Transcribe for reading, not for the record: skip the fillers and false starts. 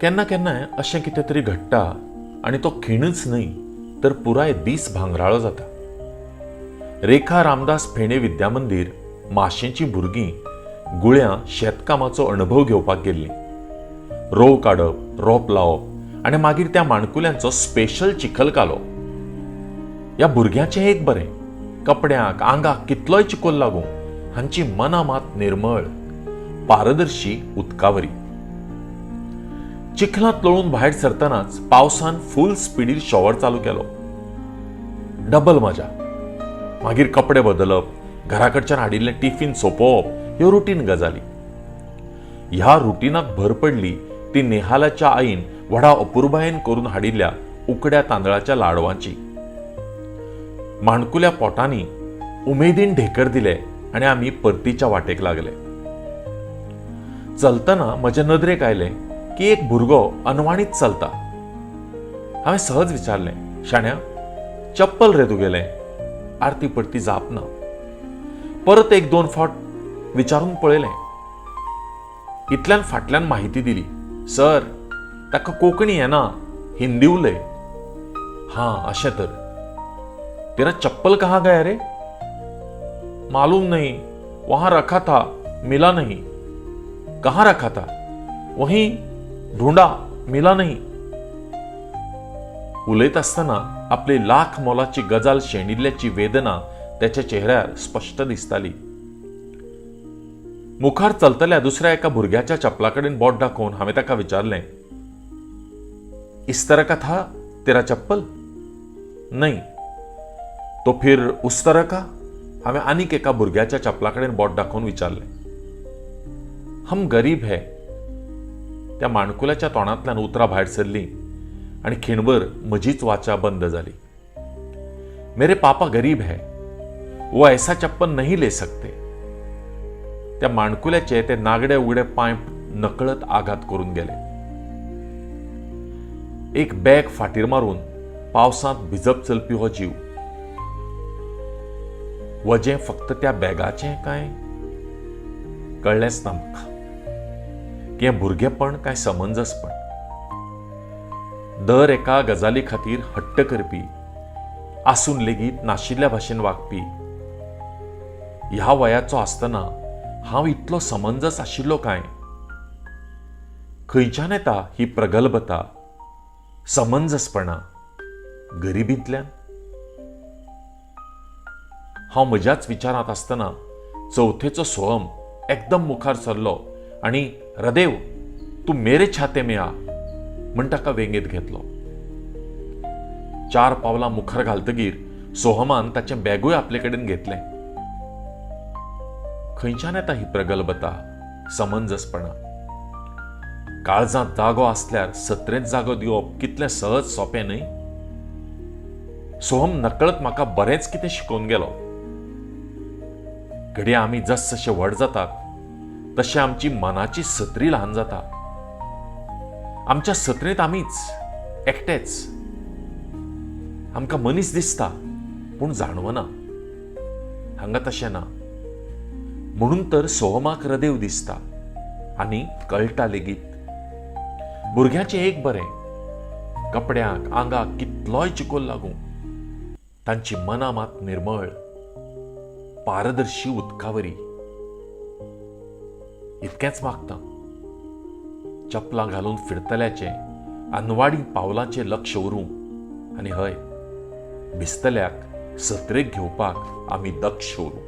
केन्ना केन्नाय अशें कितें तरी घडटा आनी तो खिणच न्हय तर पुराय दीस भांगराळो जाता. रेखा रामदास फेणे विद्यामंदीर माशेंचीं भुरगीं गुळ्या शेतकामाचो अणभव घेवपाक गेल्लीं. रोव काडप, रोंप लावप आनी मागीर त्या माणकुल्यांचो स्पेशल चिखल कालो. ह्या भुरग्यांचें एक बरें, कपड्यांक आंगाक कितलोय चिकोल लागूं हांची मनां मात निर्मळ, पारदर्शी उदकावरी. चिखलांत लोळून भायर सरतनाच पावसान फुल स्पिडीर शॉवर चालू केलो. डबल मजा. मागीर कपडे बदलप, घराकडच्यान हाडिल्लें टिफीन सोंपोवप ह्यो रुटीन गजाली. ह्या रुटीनाक भर पडली ती नेहालाच्या आईन व्हडा अपुर्बायेन करून हाडिल्ल्या उकड्या तांदळाच्या लाडवांची. माणकुल्या पोटांनी उमेदीन ढेकर दिले आनी आमी परतीच्या वाटेक लागले. चलतना म्हज्या नदरेक आयलें की एक भुरगो अनवाणीत चलता. हांवें सहज विचारलें, शाण्या, चप्पल रे तुगेलें? आरती परती जाप ना. परत एक दोन फावट विचारून पळयलें. इतल्यान फाटल्यान माहिती दिली, सर, ताका कोंकणी येना, हिंदी उलय. हां, अशें तर. तेरा चप्पल कहाँ गया रे? मालूम नहीं, वहां रखा था, मिला नहीं. कहाँ रखा था? वहीं ढूंढा, मिला नहीं. उलयत आसतना आपली लाख मोलाची गजाल शेणिल्ल्याची वेदना त्याच्या चेहऱ्यार स्पश्ट दिसताली. मुखार चलतल्या दुसऱ्या एका भुरग्याच्या चप्पलाकडेन बोट दाखोवन हांवें ताका विचारलें, इस तरह का था तेरा चप्पल? नहीं. तो फिर उस तरह का? हांवें आनीक एका भुरग्याच्या चप्पलाकडेन बोट दाखोवन विचारलें. हम गरीब है. त्या माणकुल्याच्या तोंडांतल्यान उतरां भायर सरलीं आनी खिणभर म्हजीच वाचा बंद जाली. मेरे पापा गरीब है, वो ऐसा चप्पल नहीं ले सकते. त्या माणकुल्याचे ते नागडे उगडे पांय नकळत आघात करून गेले. एक बॅग फाटीर मारून पावसांत भिजप चलपी हो जीव. वजें फक्त त्या बॅगाचें काय? कळ्ळेंच ना म्हाका. की हें भुरगेपण काय समंजसपण. दर एका गजाली खातीर हट्ट करपी, आसून लेगीत नाशिल्ल्या भाशेन वागपी. ह्या वयाचो आसतना हांव इतलो समंजस आशिल्लो काय? खंयच्यान येता ही प्रगल्भता, समंजसपणा? गरिबींतल्यान? हांव म्हज्याच विचारांत आसतना चवथेचो सोहम एकदम मुखार सरलो आनी रदेव, तू मेरे छाते में आ म्हण ताका वेंगेत घेतलो. 4 पावलां मुखार घालतगीर सोहमान ताचें बॅगूय आपले कडेन घेतलें. खंयच्यान येता ही प्रगल्भता, समंजसपणा? काळजांत जागो आसल्यार सत्रेंत जागो दिवप कितलें सहज सोंपें न्हय? सोहम नकळत म्हाका बरेंच कितें शिकोवन गेलो. घडये आमी जसजशे व्हड जातात तशें आमची मनाची सत्री ल्हान जाता. आमच्या सत्रेंत आमीच एकटेच. आमकां मनीस दिसता पूण जाणवना. हांगा तशें ना. म्हणून तर सोहमाक रदेव दिसता आनी कळटा लेगीत. भुरग्यांचें एक बरें, कपड्यांक आंगाक कितलोय चिकोल लागूं तांची मनां मात निर्मळ, पारदर्शी उदकावरी. इतकेंच मागतां. चपलां घालून फिरतल्याचे अनवाडी पावलांचें लक्ष उरूं आनी हय, भिजतल्याक सत्रेक घेवपाक आमी दक्ष उरूं.